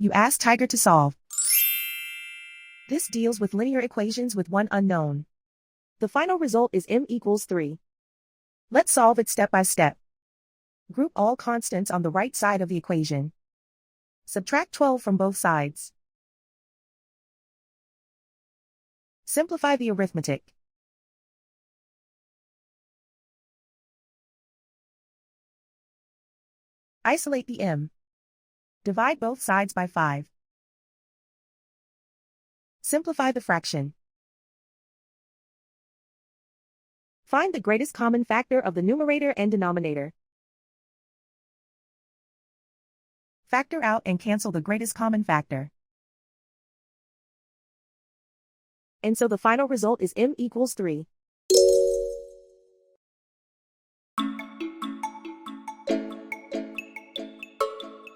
You ask Tiger to solve. This deals with linear equations with one unknown. The final result is m equals 3. Let's solve it step by step. Group all constants on the right side of the equation. Subtract 12 from both sides. Simplify the arithmetic. Isolate the m. Divide both sides by 5. Simplify the fraction. Find the greatest common factor of the numerator and denominator. Factor out and cancel the greatest common factor. And so the final result is m equals 3.